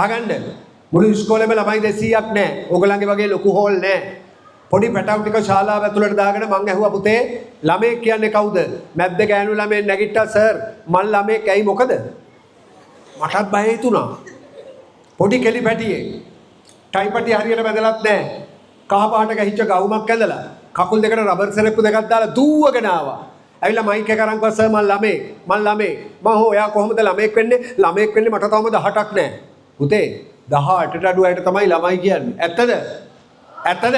අහගන්න. මුළු ඉස්කෝලේම ළමයි 200ක් නැහැ. ඕගලන්ගේ වගේ ලොකු හෝල් නැහැ. පොඩි පැටවු ටික ශාලාව ඇතුළට දාගෙන මං ඇහුවා පුතේ ළමෙක් කියන්නේ කවුද? මැද්ද ගෑනු ළමෙක් නැගිට්ටා සර්. මං ළමෙක් ඇයි මොකද? මටත් බය හිතුණා. පොඩි කෙලි පැටියෙක්. ටයිපටි හරියට බැඳලත් නැහැ. කහ පාට ගහිච්ච ගවුමක් ඇඳලා කකුල් දෙකට රබර් සෙරෙප්පු දෙකක් දාලා දුවගෙන ආවා. ඇවිල්ලා මයික් එක අරන් ගියා සර් මං ළමෙක්. මං හෝ එයා කොහොමද ළමෙක් වෙන්නේ? ළමෙක් වෙන්නේ මට තාම 18ක් නැහැ. පුතේ 18ට අඩු අයට තමයි ළමයි කියන්නේ. ඇත්තද? ඇත්තද?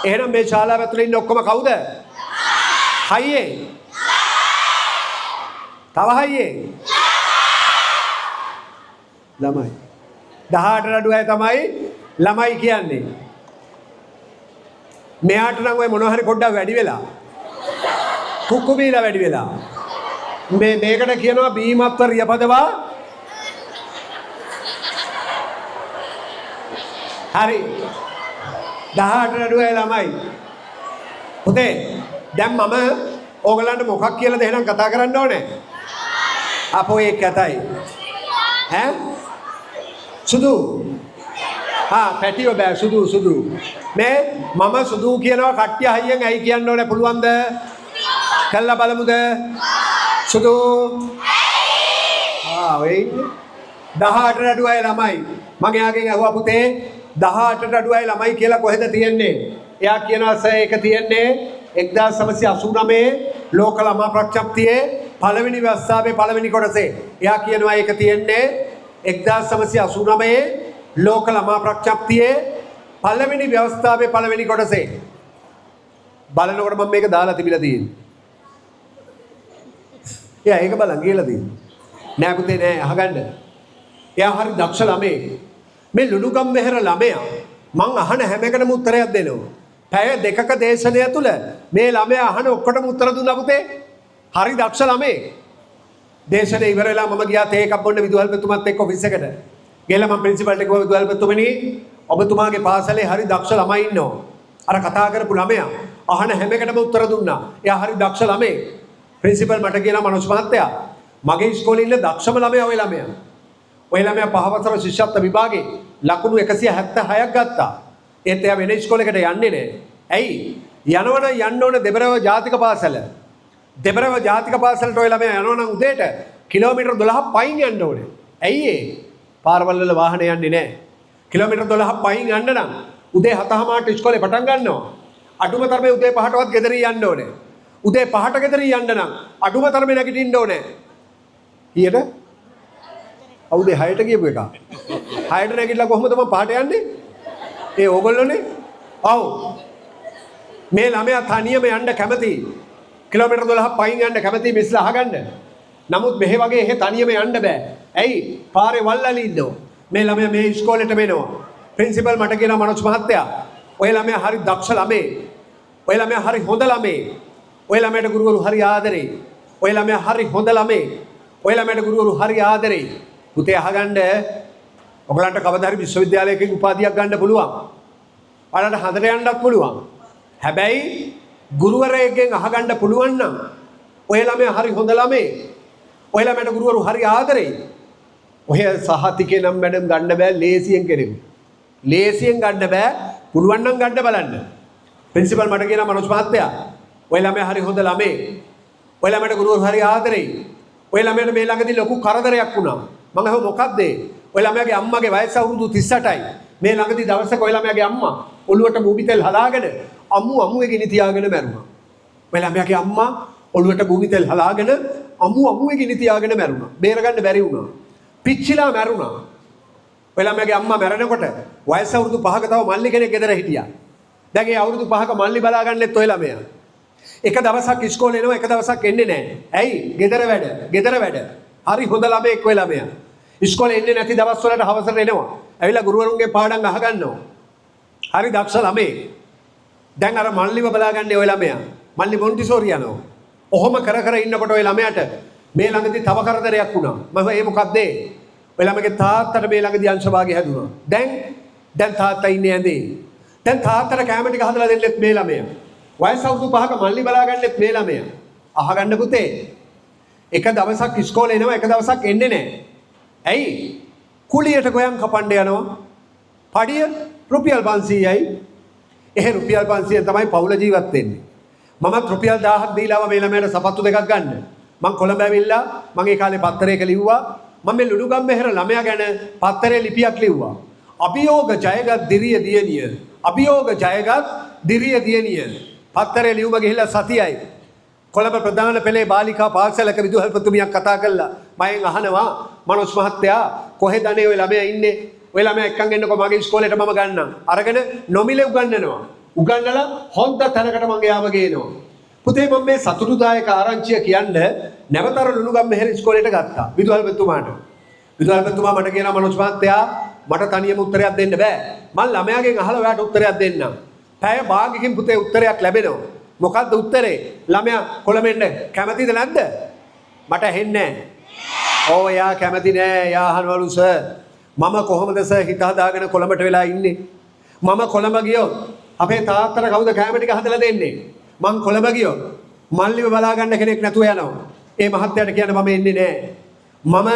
එහෙනම් මේ ශාලාව ඇතුලේ ඉන්න ඔක්කොම කවුද? හයියේ. තව හයියේ. ළමයි. 18ට අඩු අය තමයි ළමයි කියන්නේ. මෙයාට නම් ඔය මොනවා හරි පොඩ්ඩක් වැඩි වෙලා. කුක්කු බීලා වැඩි වෙලා. මේකට කියනවා බීමත්ව රියපදවා. හරි. 18ට අඩු අය ළමයි. පුතේ දැන් මම ඕගලන්ට මොකක් කියලාද එහෙනම් කතා කරන්න ඕනේ? අපෝ ඒක කතයි. ඈ? සුදු. පැටියෝ බෑ සුදු. මේ මම සුදු කියනවා කට්ටිය හයියෙන් ඇයි කියන්න ඕනේ පුළුවන්ද? කල්ලා බලමුද? සුදු. වෙයි. 18ට අඩු අය ළමයි. මම එයාගෙන් අහුවා පුතේ 18ට අඩු අය ළමයි කියලා කොහෙද තියෙන්නේ? එයා කියනවා සර් ඒක තියෙන්නේ 1989 ලෝක ළමා ප්‍රඥප්තියේ පළවෙනි ව්‍යවස්ථාවේ පළවෙනි කොටසේ. එයා කියනවා ඒක තියෙන්නේ 1989 ලෝක ළමා ප්‍රඥප්තියේ පළවෙනි ව්‍යවස්ථාවේ පළවෙනි කොටසේ. බලනකොට මම මේක දාලා තිබිලා තියෙන්නේ. එයා ඒක බලන් කියලා තියෙන්නේ. නෑ පුතේ නෑ අහගන්න. එයා හරි දක්ෂ ළමයෙක්. මේ ලුණුගම් මෙහෙර ළමයා මං අහන හැම එකටම උත්තරයක් දෙනවා. පැය දෙකක දේශනය තුල මේ ළමයා අහන ඔක්කොටම උත්තර දුන්නා පුතේ. හරි දක්ෂ ළමයෙක්. දේශනේ ඉවර වෙලා මම ගියා තේ එකක් බොන්න විදුහල්පතිතුමත් එක්ක ඔෆිස් එකට. ගිහලා මම ප්‍රින්සිපල්ට කිව්වා විදුහල්පතිතුමනි ඔබතුමාගේ පාසලේ හරි දක්ෂ ළමයි ඉන්නවා. අර කතා කරපු ළමයා අහන හැම එකටම උත්තර දුන්නා. එයා හරි දක්ෂ ළමයෙක්. ප්‍රින්සිපල් මට කියනවා මනෝජ් මහත්තයා මගේ ඉස්කෝලේ ඉන්න දක්ෂම ළමයා ඔය ළමයා. ඔය ළමයා පහ වසර ශිෂ්‍යත්ව විභාගේ ලකුණු 176ක් ගත්තා. ඒත් එයා වෙන ඉස්කෝලේකට යන්නේ නැහැ. ඇයි? යනවනම් යන්න ඕන දෙබරව ජාතික පාසල. දෙබරව ජාතික පාසලට ඔය ළමයා යනවනම් උදේට කිලෝමීටර් 12ක් පයින් යන්න ඕනේ. ඇයි ඒ? පාරවල් වල වාහන යන්නේ නැහැ. කිලෝමීටර් 12ක් පයින් යන්න නම් උදේ 7:00ට ඉස්කෝලේ පටන් ගන්නවා. අඩුම තරමේ උදේ 5:00ටවත් ගෙදර යන්න ඕනේ. උදේ 5:00ට ගෙදර යන්න නම් අඩුම තරමේ නැගිටින්න ඕනේ. ඊට අවුදේ 6ට ගියපු එක. 6ට නැගිටලා කොහොමද මම 5ට යන්නේ? ඒ ඕගොල්ලෝනේ. ඔව්. මේ ළමයා තනියම යන්න කැමති. කිලෝමීටර් 12ක් පයින් යන්න කැමති මිස්ලා අහගන්න. නමුත් මෙහෙ වගේ එහෙ තනියම යන්න බෑ. ඇයි? පාරේ වල්ලලි ඉන්නවා. මේ ළමයා මේ ඉස්කෝලේට වෙනවා. ප්‍රින්සිපල් මට කියනවා මනෝජ් මහත්තයා ඔය ළමයා හරි දක්ෂ ළමේ. ඔය ළමයා හරි හොඳ ළමේ. ඔය ළමයට ගුරුවරු හරි ආදරේ. ඔය ළමයා හරි හොඳ ළමේ. ඔය ළමයට ගුරුවරු හරි ආදරේ. පුතේ අහගන්න ඔයගලන්ට කවදා හරි විශ්වවිද්‍යාලයකින් උපාධියක් ගන්න පුළුවන්. ඔයාලට හදට යන්නත් පුළුවන්. හැබැයි ගුරුවරයෙක්ගෙන් අහගන්න පුළුවන් නම් ඔය ළමයා හරි හොඳ ළමේ. ඔය ළමයට ගුරුවරු හරි ආදරේ. ඔය සහතිකේ නම් මැඩම් ගන්න බෑ ලේසියෙන් කෙනෙකු. ලේසියෙන් ගන්න බෑ. පුළුවන් නම් ගන්න බලන්න. ප්‍රින්සිපල් මට කියනවා මනෝජ් මහත්තයා ඔය ළමයා හරි හොඳ ළමේ. ඔය ළමයට ගුරුවරු හරි ආදරේ. ඔය ළමයට මේ ළඟදී ලොකු කරදරයක් වුණා. මම අහුව මොකක්ද ඒ? ඔය ළමයාගේ අම්මගේ වයස අවුරුදු 38යි. මේ ළඟදී දවසක ඔය ළමයාගේ අම්මා ඔළුවට භූමි තෙල් හලාගෙන අමුවේ ගිනි තියාගෙන මැරුණා. ඔය ළමයාගේ අම්මා ඔළුවට භූමි තෙල් හලාගෙන අමුවේ ගිනි තියාගෙන මැරුණා. බේරගන්න බැරි වුණා. පිච්චිලා මැරුණා. ඔය ළමයාගේ අම්මා මැරෙනකොට වයස අවුරුදු 5ක තව මල්ලි කෙනෙක් ගෙදර හිටියා. දැන් ඒ අවුරුදු 5ක මල්ලි බලාගන්නෙත් ඔය ළමයා. එක දවසක් ඉස්කෝලේ එනවා එක දවසක් එන්නේ නැහැ. ඇයි? ගෙදර වැඩ. හරි හොඳ ළමයෙක් ඔය ළමයා. ඉස්කෝලේ එන්නේ නැති දවස් වලට හවසට එනවා. ඇවිල්ලා ගුරුවරුන්ගේ පාඩම් අහගන්නවා. හරි දක්ෂ ළමයෙක්. දැන් අර මල්ලිව බලාගන්නේ ඔය ළමයා. මල්ලි මොන්ටිසෝරි යනවා. ඔහොම කර ඉන්නකොට ඔය ළමයාට මේ ළඟදී තව කරදරයක් වුණා. මම ඒ මොකක්ද ඒ? ඔය ළමගේ තාත්තට මේ ළඟදී අංශභාගය හැදුනා. දැන් තාත්තා ඉන්නේ ඇඳේ. දැන් තාත්තට කැම ටික හදලා දෙන්නෙත් මේ ළමයා. වයස අවුරුදු 5ක මල්ලි බලාගන්නෙත් මේ ළමයා. අහගන්න පුතේ. එක දවසක් ඉස්කෝලේ එනවා එක දවසක් එන්නේ නැහැ. ඇයි? කුලියට ගොයන් කපන්න යනවා. පඩිය රුපියල් 500යි. එහෙ රුපියල් 500ෙන් තමයි පවුල ජීවත් වෙන්නේ. මමත් රුපියල් 1000ක් දීලාම මේ ළමයට සපත්තු දෙකක් ගන්න. මං කොළඹ ඇවිල්ලා මං ඒ කාලේ පත්තරයක ලිව්වා. මම මේ ලුණුගම්මෙහෙර ළමයා ගැන පත්තරේ ලිපියක් ලිව්වා. අභියෝග ජයගත් දිරිය දියණිය. අභියෝග ජයගත් දිරිය දියණිය. පත්තරේ ලියුම ගිහිල්ලා සතියයි. කොළඹ ප්‍රධාන පෙළේ බාලිකා පාසලක විදුහල්පතිතුමියක් කතා කළා. මයෙන් අහනවා මනෝජ් මහත්තයා කොහෙද අනේ ඔය ළමයා ඉන්නේ? ඔය ළමයා එක්කන් එන්නකෝ මගේ ඉස්කෝලේට මම ගන්නම්. අරගෙන නොමිලේ උගන්වනවා. උගන්වලා හොඳ තැනකට මම යාව ගේනවා. පුතේ මම මේ සතුටුදායක ආරංචිය කියන්නේ නැවතර ලුණුගම්මෙහෙර ඉස්කෝලේට ගත්තා. විදුහල්පතිතුමාට. විදුහල්පතිතුමා මට කියනවා මනෝජ් මහත්තයා මට තනියම උත්තරයක් දෙන්න බෑ. මම ළමයාගෙන් අහලා ඔයාට උත්තරයක් දෙන්නම්. පැය භාගයකින් පුතේ උත්තරයක් ලැබෙනවා. මොකද්ද උත්තරේ? ළමයා කොළඹෙන්න කැමතිද නැද්ද? මට ඇහෙන්නේ නැහැ. ඕ යා කැමති නෑ. යා අහනවලු සර් මම කොහොමද සර් හිත හදාගෙන කොළඹට වෙලා ඉන්නේ? මම කොළඹ ගියොත් අපේ තාත්තට කවුද කැම ටික හදලා දෙන්නේ? මං කොළඹ ගියොත් මල්ලිව බලා ගන්න කෙනෙක් නැතුව යනවා. ඒ මහත්තයාට කියන්න මම එන්නේ නෑ. මම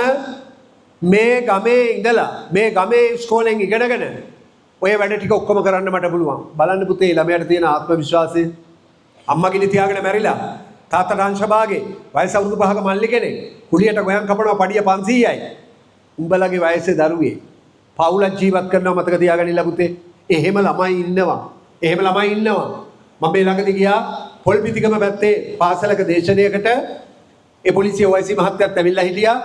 මේ ගමේ ඉඳලා මේ ගමේ ඉස්කෝලෙන් ඉගෙනගෙන ඔය වැඩ ටික ඔක්කොම කරන්න මට පුළුවන්. බලන්න පුතේ ළමයාට තියෙන ආත්ම විශ්වාසය. අම්මා ගිනි තියාගෙන මැරිලා තාත්තට අංශභාගේ වයස අවුරුදු 5ක මල්ලි කෙනෙක් කුලියට ගොයන් කපනවා පඩිය 500යි. උඹලගේ වයසේ දරුවේ පවුලක් ජීවත් කරනවා මතක තියාගන්න ඉල්ල පුතේ. එහෙම ළමයි ඉන්නවා. එහෙම ළමයි ඉන්නවා. මම මේ ළඟදී ගියා පොල්පිටිගම පැත්තේ පාසලක දේශනයකට. ඒ පොලිසිය OIC මහත්තයාත් ඇවිල්ලා හිටියා.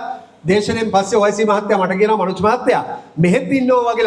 දේශනෙන් පස්සේ OIC මහත්තයා මට කියනවා මනෝජ් මහත්තයා මෙහෙත් ඉන්නවා වගේ